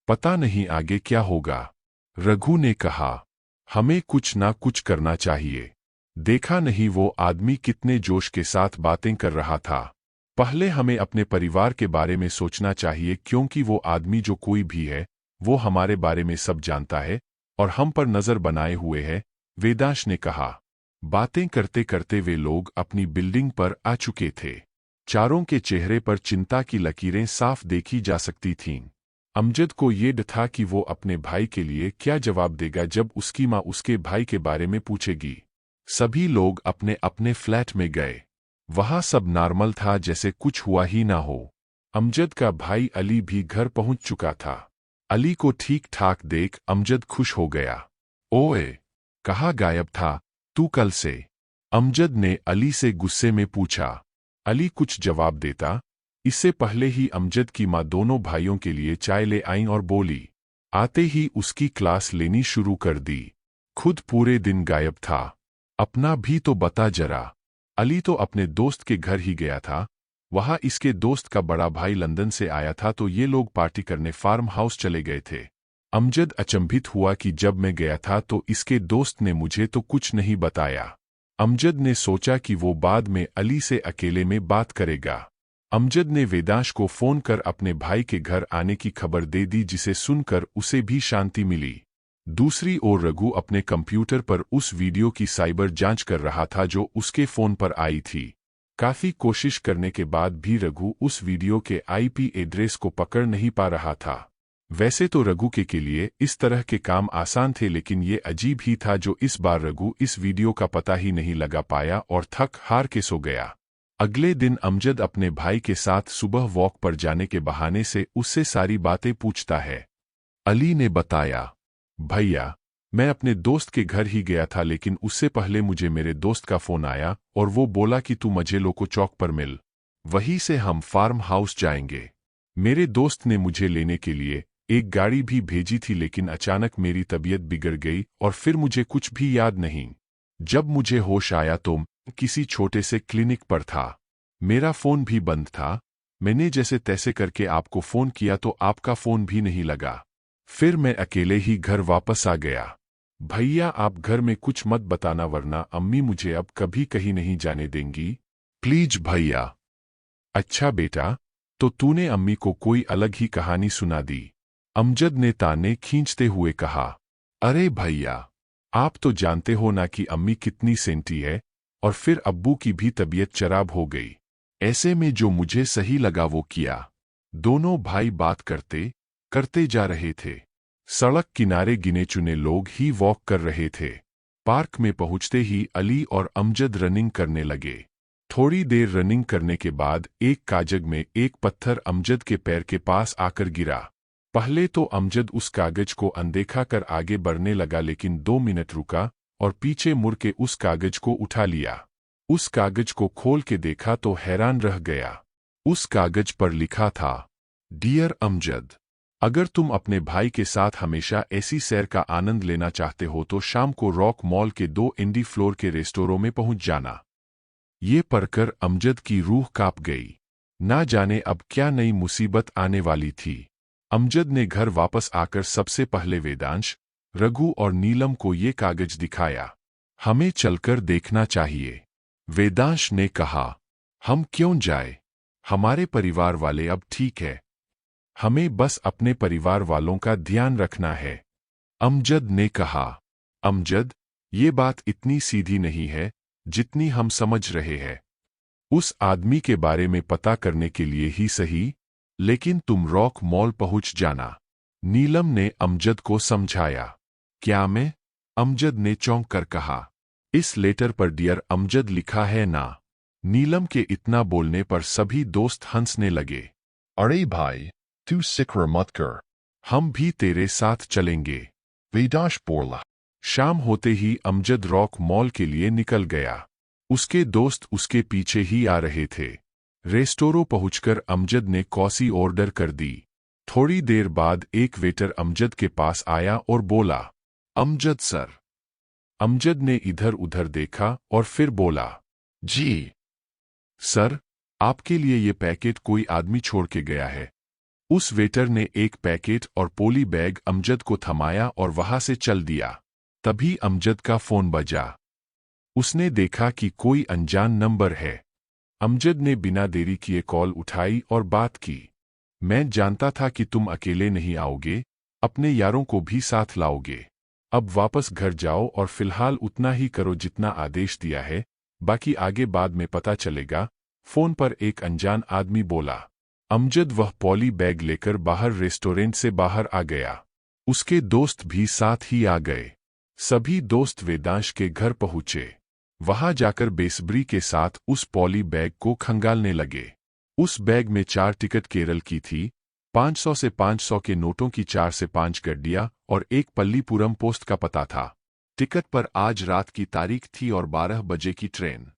पता नहीं आगे क्या होगा। रघु ने कहा, हमें कुछ ना कुछ करना चाहिए। देखा नहीं वो आदमी कितने जोश के साथ बातें कर रहा था। पहले हमें अपने परिवार के बारे में सोचना चाहिए, क्योंकि वो आदमी जो कोई भी है वो हमारे बारे में सब जानता है और हम पर नजर बनाए हुए है, वेदांश ने कहा। बातें करते करते वे लोग अपनी बिल्डिंग पर आ चुके थे। चारों के चेहरे पर चिंता की लकीरें साफ देखी जा सकती थीं। अमजद को ये डर था कि वो अपने भाई के लिए क्या जवाब देगा जब उसकी माँ उसके भाई के बारे में पूछेगी। सभी लोग अपने अपने फ्लैट में गए। वहाँ सब नॉर्मल था, जैसे कुछ हुआ ही ना हो। अमजद का भाई अली भी घर पहुंच चुका था। अली को ठीक ठाक देख अमजद खुश हो गया। ओए, कहाँ गायब था तू कल से? अमजद ने अली से गुस्से में पूछा। अली कुछ जवाब देता इससे पहले ही अमजद की माँ दोनों भाइयों के लिए चाय ले आईं और बोली। आते ही उसकी क्लास लेनी शुरू कर दी। खुद पूरे दिन गायब था। अपना भी तो बता जरा। अली तो अपने दोस्त के घर ही गया था। वहाँ इसके दोस्त का बड़ा भाई लंदन से आया था, तो ये लोग पार्टी करने फार्म हाउस चले गए थे। अमजद अचंभित हुआ कि जब मैं गया था तो इसके दोस्त ने मुझे तो कुछ नहीं बताया। अमजद ने सोचा कि वो बाद में अली से अकेले में बात करेगा। अमजद ने वेदांश को फोन कर अपने भाई के घर आने की खबर दे दी, जिसे सुनकर उसे भी शांति मिली। दूसरी ओर रघु अपने कंप्यूटर पर उस वीडियो की साइबर जांच कर रहा था जो उसके फोन पर आई थी। काफी कोशिश करने के बाद भी रघु उस वीडियो के आईपी एड्रेस को पकड़ नहीं पा रहा था। वैसे तो रघु के लिए इस तरह के काम आसान थे, लेकिन ये अजीब ही था जो इस बार रघु इस वीडियो का पता ही नहीं लगा पाया और थक हार के सो गया। अगले दिन अमजद अपने भाई के साथ सुबह वॉक पर जाने के बहाने से उससे सारी बातें पूछता है। अली ने बताया, भैया, मैं अपने दोस्त के घर ही गया था, लेकिन उससे पहले मुझे मेरे दोस्त का फोन आया और वो बोला कि तू मुझे लोको चौक पर मिल, वहीं से हम फार्म हाउस जाएंगे। मेरे दोस्त ने मुझे लेने के लिए एक गाड़ी भी भेजी थी, लेकिन अचानक मेरी तबीयत बिगड़ गई और फिर मुझे कुछ भी याद नहीं। जब मुझे होश आया तो किसी छोटे से क्लिनिक पर था। मेरा फोन भी बंद था। मैंने जैसे तैसे करके आपको फोन किया तो आपका फोन भी नहीं लगा। फिर मैं अकेले ही घर वापस आ गया। भैया, आप घर में कुछ मत बताना, वरना अम्मी मुझे अब कभी कहीं नहीं जाने देंगी। प्लीज भैया। अच्छा बेटा, तो तूने अम्मी को कोई अलग ही कहानी सुना दी? अमजद ने ताने खींचते हुए कहा। अरे भैया, आप तो जानते हो ना कि अम्मी कितनी सेंटी है, और फिर अब्बू की भी तबीयत खराब हो गई। ऐसे में जो मुझे सही लगा वो किया। दोनों भाई बात करते करते जा रहे थे। सड़क किनारे गिने चुने लोग ही वॉक कर रहे थे। पार्क में पहुंचते ही अली और अमजद रनिंग करने लगे। थोड़ी देर रनिंग करने के बाद एक कागज में एक पत्थर अमजद के पैर के पास आकर गिरा। पहले तो अमजद उस कागज को अनदेखा कर आगे बढ़ने लगा, लेकिन 2 मिनट रुका और पीछे मुड़ के उस कागज को उठा लिया। उस कागज को खोल के देखा तो हैरान रह गया। उस कागज पर लिखा था, डियर अमजद, अगर तुम अपने भाई के साथ हमेशा ऐसी सैर का आनंद लेना चाहते हो तो शाम को रॉक मॉल के 2 इंडी फ्लोर के रेस्टोरों में पहुंच जाना। ये पढ़कर अमजद की रूह कांप गई। ना जाने अब क्या नई मुसीबत आने वाली थी। अमजद ने घर वापस आकर सबसे पहले वेदांश, रघु और नीलम को ये कागज दिखाया। हमें चलकर देखना चाहिए, वेदांश ने कहा। हम क्यों जाए? हमारे परिवार वाले अब ठीक है। हमें बस अपने परिवार वालों का ध्यान रखना है, अमजद ने कहा। अमजद, ये बात इतनी सीधी नहीं है जितनी हम समझ रहे हैं। उस आदमी के बारे में पता करने के लिए ही सही, लेकिन तुम रॉक मॉल पहुंच जाना, नीलम ने अमजद को समझाया। क्या मैं? अमजद ने चौंक कर कहा। इस लेटर पर डियर अमजद लिखा है ना? नीलम के इतना बोलने पर सभी दोस्त हंसने लगे। अरे भाई, तू सिक्र मत कर, हम भी तेरे साथ चलेंगे, वेदांश बोला। शाम होते ही अमजद रॉक मॉल के लिए निकल गया। उसके दोस्त उसके पीछे ही आ रहे थे। रेस्टोरों पहुंचकर अमजद ने कॉफी ऑर्डर कर दी। थोड़ी देर बाद एक वेटर अमजद के पास आया और बोला, अमजद सर। अमजद ने इधर उधर देखा और फिर बोला, जी सर, आपके लिए ये पैकेट कोई आदमी छोड़ के गया है। उस वेटर ने एक पैकेट और पोली बैग अमजद को थमाया और वहां से चल दिया। तभी अमजद का फोन बजा। उसने देखा कि कोई अनजान नंबर है। अमजद ने बिना देरी किए कॉल उठाई और बात की। मैं जानता था कि तुम अकेले नहीं आओगे, अपने यारों को भी साथ लाओगे। अब वापस घर जाओ और फिलहाल उतना ही करो जितना आदेश दिया है, बाकी आगे बाद में पता चलेगा। फोन पर एक अनजान आदमी बोला। अमजद वह पॉली बैग लेकर बाहर रेस्टोरेंट से बाहर आ गया। उसके दोस्त भी साथ ही आ गए। सभी दोस्त वेदांश के घर पहुंचे। वहां जाकर बेसब्री के साथ उस पॉली बैग को खंगालने लगे। उस बैग में 4 टिकट केरल की थी, 500 से 500 के नोटों की 4 से 5 गड्डियां और एक पल्लीपुरम पोस्ट का पता था। टिकट पर आज रात की तारीख थी और 12 बजे की ट्रेन।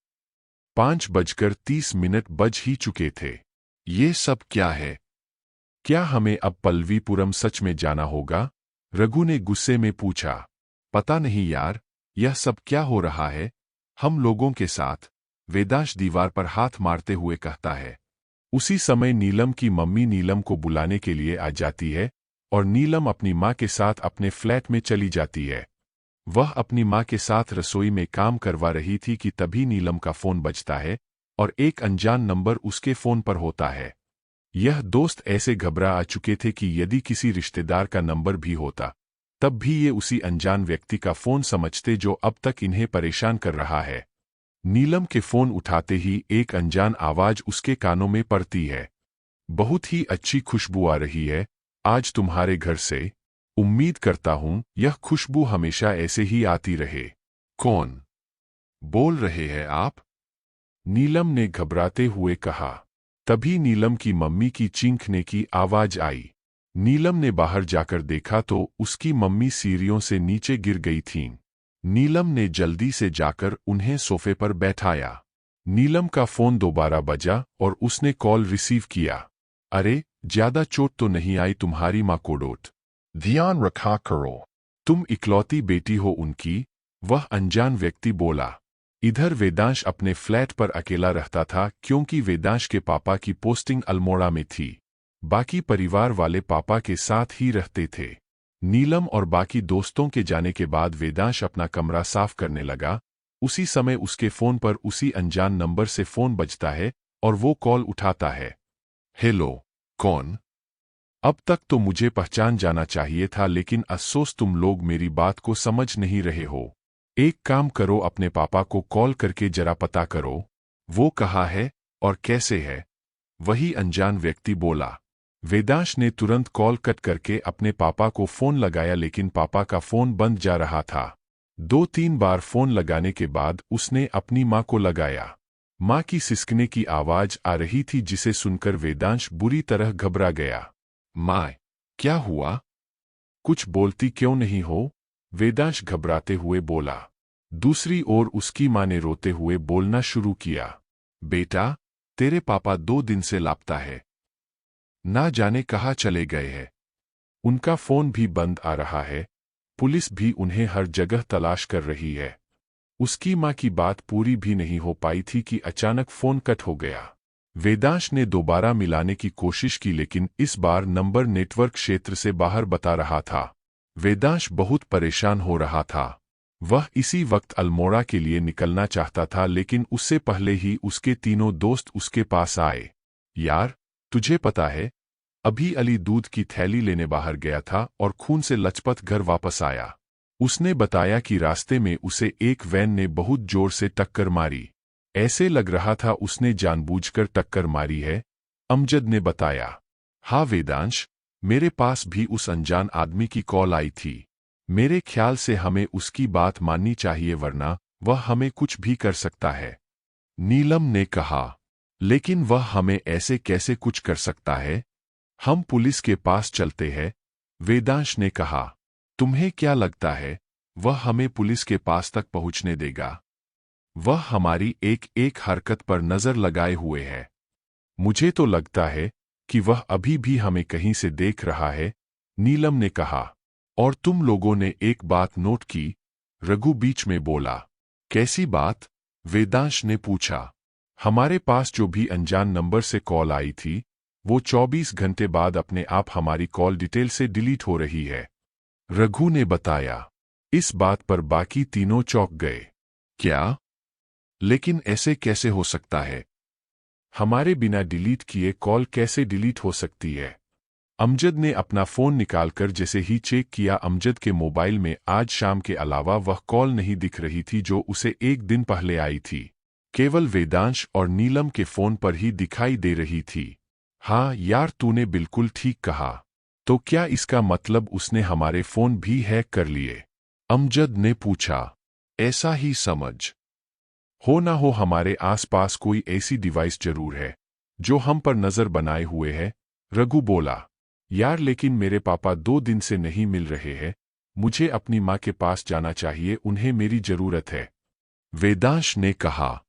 5:30 बज ही चुके थे। ये सब क्या है? क्या हमें अब पल्लवीपुरम सच में जाना होगा? रघु ने गुस्से में पूछा। पता नहीं यार, यह सब क्या हो रहा है हम लोगों के साथ, वेदांश दीवार पर हाथ मारते हुए कहता है। उसी समय नीलम की मम्मी नीलम को बुलाने के लिए आ जाती है और नीलम अपनी माँ के साथ अपने फ्लैट में चली जाती है। वह अपनी माँ के साथ रसोई में काम करवा रही थी कि तभी नीलम का फोन बजता है और एक अनजान नंबर उसके फोन पर होता है। यह दोस्त ऐसे घबरा आ चुके थे कि यदि किसी रिश्तेदार का नंबर भी होता तब भी ये उसी अनजान व्यक्ति का फोन समझते जो अब तक इन्हें परेशान कर रहा है। नीलम के फोन उठाते ही एक अनजान आवाज उसके कानों में पड़ती है। बहुत ही अच्छी खुशबू आ रही है आज तुम्हारे घर से। उम्मीद करता हूं यह खुशबू हमेशा ऐसे ही आती रहे। कौन बोल रहे हैं आप? नीलम ने घबराते हुए कहा। तभी नीलम की मम्मी की चींखने की आवाज आई। नीलम ने बाहर जाकर देखा तो उसकी मम्मी सीढ़ियों से नीचे गिर गई थीं। नीलम ने जल्दी से जाकर उन्हें सोफे पर बैठाया। नीलम का फोन दोबारा बजा और उसने कॉल रिसीव किया। अरे, ज्यादा चोट तो नहीं आई तुम्हारी माँ को? डोट ध्यान रखा करो। तुम इकलौती बेटी हो उनकी, वह अनजान व्यक्ति बोला। इधर वेदांश अपने फ्लैट पर अकेला रहता था क्योंकि वेदांश के पापा की पोस्टिंग अल्मोड़ा में थी। बाकी परिवार वाले पापा के साथ ही रहते थे। नीलम और बाकी दोस्तों के जाने के बाद वेदांश अपना कमरा साफ करने लगा। उसी समय उसके फोन पर उसी अनजान नंबर से फोन बजता है और वो कॉल उठाता है। हेलो, कौन? अब तक तो मुझे पहचान जाना चाहिए था, लेकिन अफसोस तुम लोग मेरी बात को समझ नहीं रहे हो। एक काम करो, अपने पापा को कॉल करके जरा पता करो वो कहाँ है और कैसे है। वही अनजान व्यक्ति बोला। वेदांश ने तुरंत कॉल कट करके अपने पापा को फोन लगाया, लेकिन पापा का फोन बंद जा रहा था। 2-3 बार फोन लगाने के बाद उसने अपनी माँ को लगाया। माँ की सिसकने की आवाज आ रही थी जिसे सुनकर वेदांश बुरी तरह घबरा गया। माँ, क्या हुआ? कुछ बोलती क्यों नहीं हो? वेदांश घबराते हुए बोला। दूसरी ओर उसकी माँ ने रोते हुए बोलना शुरू किया। बेटा, तेरे पापा 2 दिन से लापता है, ना जाने कहाँ चले गए हैं। उनका फोन भी बंद आ रहा है, पुलिस भी उन्हें हर जगह तलाश कर रही है। उसकी माँ की बात पूरी भी नहीं हो पाई थी कि अचानक फोन कट हो गया। वेदांश ने दोबारा मिलाने की कोशिश की, लेकिन इस बार नंबर नेटवर्क क्षेत्र से बाहर बता रहा था। वेदांश बहुत परेशान हो रहा था। वह इसी वक्त अल्मोड़ा के लिए निकलना चाहता था, लेकिन उससे पहले ही उसके तीनों दोस्त उसके पास आए। यार, तुझे पता है, अभी अली दूध की थैली लेने बाहर गया था और खून से लचपथ घर वापस आया। उसने बताया कि रास्ते में उसे एक वैन ने बहुत जोर से टक्कर मारी। ऐसे लग रहा था उसने जानबूझकर टक्कर मारी है, अमजद ने बताया। हाँ वेदांश, मेरे पास भी उस अनजान आदमी की कॉल आई थी। मेरे ख्याल से हमें उसकी बात माननी चाहिए, वरना वह हमें कुछ भी कर सकता है। नीलम ने कहा। लेकिन वह हमें ऐसे कैसे कुछ कर सकता है? हम पुलिस के पास चलते हैं, वेदांश ने कहा। तुम्हें क्या लगता है वह हमें पुलिस के पास तक पहुंचने देगा? वह हमारी एक एक हरकत पर नजर लगाए हुए है। मुझे तो लगता है कि वह अभी भी हमें कहीं से देख रहा है, नीलम ने कहा। और तुम लोगों ने एक बात नोट की? रघु बीच में बोला। कैसी बात? वेदांश ने पूछा। हमारे पास जो भी अनजान नंबर से कॉल आई थी, वो 24 घंटे बाद अपने आप हमारी कॉल डिटेल से डिलीट हो रही है। रघु ने बताया। इस बात पर बाकी तीनों चौंक गए। क्या? लेकिन ऐसे कैसे हो सकता है? हमारे बिना डिलीट किए कॉल कैसे डिलीट हो सकती है? अमजद ने अपना फोन निकालकर जैसे ही चेक किया, अमजद के मोबाइल में आज शाम के अलावा वह कॉल नहीं दिख रही थी जो उसे एक दिन पहले आई थी। केवल वेदांश और नीलम के फोन पर ही दिखाई दे रही थी। हाँ यार, तूने बिल्कुल ठीक कहा। तो क्या इसका मतलब उसने हमारे फोन भी हैक कर लिए? अमजद ने पूछा। ऐसा ही समझ। हो ना हो हमारे आसपास कोई ऐसी डिवाइस जरूर है जो हम पर नजर बनाए हुए है। रघु बोला। यार लेकिन मेरे पापा 2 दिन से नहीं मिल रहे हैं। मुझे अपनी माँ के पास जाना चाहिए, उन्हें मेरी जरूरत है। वेदांश ने कहा।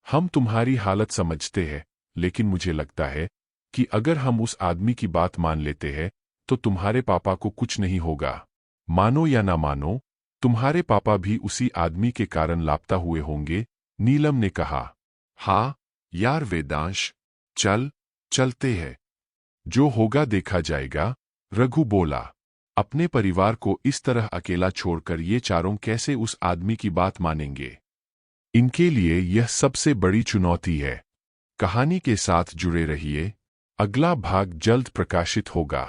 हम तुम्हारी हालत समझते हैं, लेकिन मुझे लगता है कि अगर हम उस आदमी की बात मान लेते हैं तो तुम्हारे पापा को कुछ नहीं होगा। मानो या ना मानो, तुम्हारे पापा भी उसी आदमी के कारण लापता हुए होंगे, नीलम ने कहा। हाँ यार वेदांश, चलते हैं। जो होगा देखा जाएगा, रघु बोला। अपने परिवार को इस तरह अकेला छोड़कर ये चारों कैसे उस आदमी की बात मानेंगे? इनके लिए यह सबसे बड़ी चुनौती है। कहानी के साथ जुड़े रहिए, अगला भाग जल्द प्रकाशित होगा।